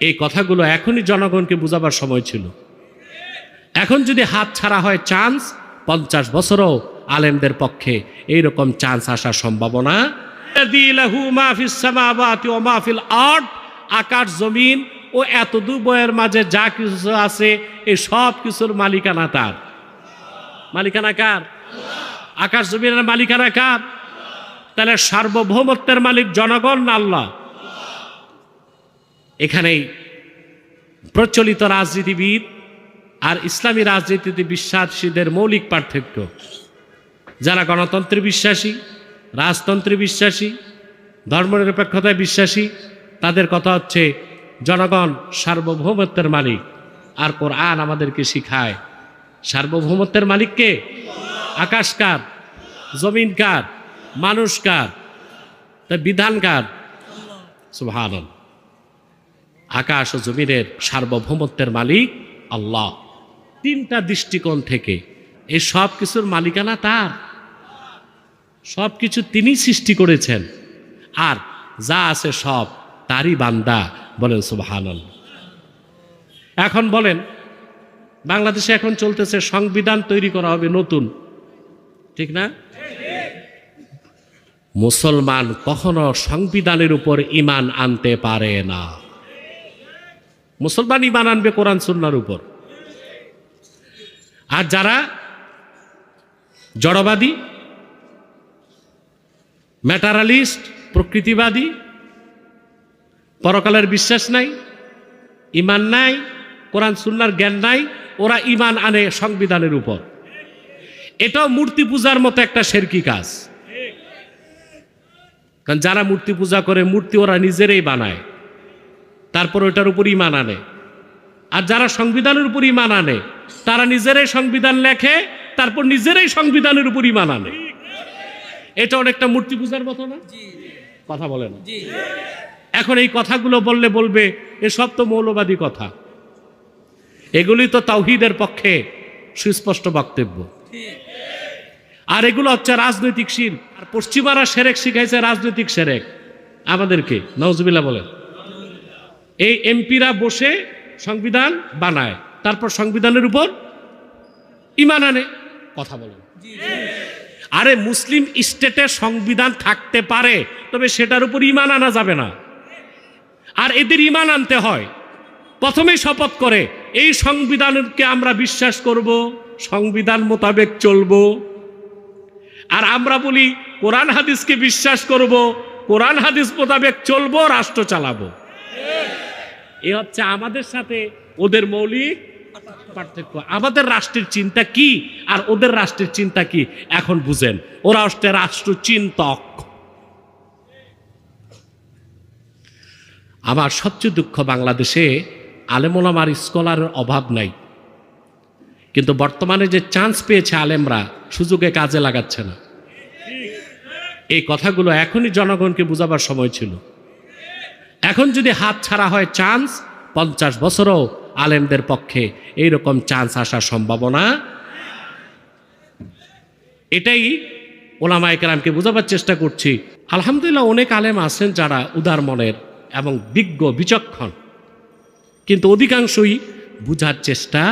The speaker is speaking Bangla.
এই কথাগুলো এখনই জনগণকে বোঝাবার সময় ছিল। এখন যদি হাত ছাড়া হয় চান্স, 50 বছরও আলেমদের পক্ষে এইরকম চান্স আসার সম্ভাবনা। আকাশ জমিন ও এত দুবয়ের মাঝে যা কিছু আছে এই সব কিছুর মালিকানা তার। মালিকানা কার? আকাশ জমিনের মালিকানা কার? তাহলে সার্বভৌমত্বের মালিক জনগণ না আল্লাহ? এখানেই প্রচলিত রাজনীতিবিদ আর ইসলামী রাজনীতিতে বিশ্বাসীদের মৌলিক পার্থক্য। যারা গণতন্ত্রে বিশ্বাসী, রাজতন্ত্রে বিশ্বাসী, ধর্মনিরপেক্ষতায় বিশ্বাসী, তাদের কথা হচ্ছে জনগণ সার্বভৌমত্বের মালিক। আর কোরআন আমাদেরকে শিখায় সার্বভৌমত্বের মালিককে। আকাশ কার? জমিন কার? মানুষ কার? তা বিধান কার? সুবহানাল্লাহ। আকাশ ও জমিনের সার্বভৌমত্বের মালিক আল্লাহ। তিনটা দৃষ্টিকোণ থেকে এই সব কিছুর মালিকানা তার। সব কিছু তিনি সৃষ্টি করেছেন, আর যা আছে সব তারই বান্দা। বলেন সুবহানাল্লাহ। এখন বলেন, বাংলাদেশে এখন চলতেছে সংবিধান তৈরি করা হবে নতুন, ঠিক না? মুসলমান কখনো সংবিধানের উপর ঈমান আনতে পারে না। মুসলমান ঈমান আনবে কোরআন সুন্নাহর উপর। আর যারা জড়বাদী, ম্যাটারালিস্ট, প্রকৃতিবাদী, পরকালের বিশ্বাস নাই, ঈমান নাই, কোরআন সুন্নাহর জ্ঞান নাই, ওরা ঈমান আনে সংবিধানের উপর। এটাও মূর্তি পূজার মতো একটা শিরকি কাজ। কারণ যারা মূর্তি পূজা করে, মূর্তি ওরা নিজেরাই বানায়, তারপর ওটার উপর ঈমান আনে। আর যারা সংবিধানের উপর ঈমান আনে, তারা নিজেরাই সংবিধান লেখে, তারপর নিজেরাই সংবিধানের উপর ঈমান আনে। এটা অনেকটা মূর্তি পূজার মতো না? কথা বলে না। এখন এই কথাগুলো বললে বলবে এসব তো মৌলবাদী কথা। এগুলি তো তাওহীদের পক্ষে সুস্পষ্ট বক্তব্য। আর এগুলো হচ্ছে রাজনৈতিক শিরক। আর পশ্চিমারা শিরক শিখাইছে, রাজনৈতিক শিরক আমাদেরকে। নাউজুবিল্লাহ বলেন। এই এমপিরা বসে সংবিধান বানায়, তারপর সংবিধানের উপর ঈমান আনে। কথা বলেন। আরে মুসলিম স্টেটে সংবিধান থাকতে পারে, তবে সেটার উপর ঈমান আনা যাবে না। আর এদের ঈমান আনতে হয়, প্রথমেই শপথ করে এই সংবিধানকে আমরা বিশ্বাস করব, সংবিধান মোতাবেক চলব। আর আমরা বলি কোরআন হাদিসকে বিশ্বাস করব, কোরআন হাদিস মোতাবেক চলবো, রাষ্ট্র চালাবো। এ হচ্ছে আমাদের সাথে ওদের মৌলিক পার্থক্য। আমাদের রাষ্ট্রের চিন্তা কি আর ওদের রাষ্ট্রের চিন্তা কি এখন বুঝেন। ওরা হচ্ছে রাষ্ট্রচিন্তক। আমার সবচেয়ে দুঃখ, বাংলাদেশে আলেম ওলামার স্কলারের অভাব নাই, কিন্তু বর্তমানে যে চান্স পেয়েছে আলেমরা, সুযোগে কাজে লাগাচ্ছে না। এই কথাগুলো এখনই জনগণকে বোঝাবার সময় ছিল। এখন যদি হাত ছাড়া হয় চান্স, 50 বছরও আলেমদের পক্ষে এইরকম চান্স আসার সম্ভাবনা। এটাই ওলামায়ে কেরামকে বোঝাবার চেষ্টা করছি। আলহামদুলিল্লাহ অনেক আলেম আছেন যারা উদার মনের এবং বিজ্ঞ বিচক্ষণ, কিন্তু অধিকাংশই বুঝার চেষ্টা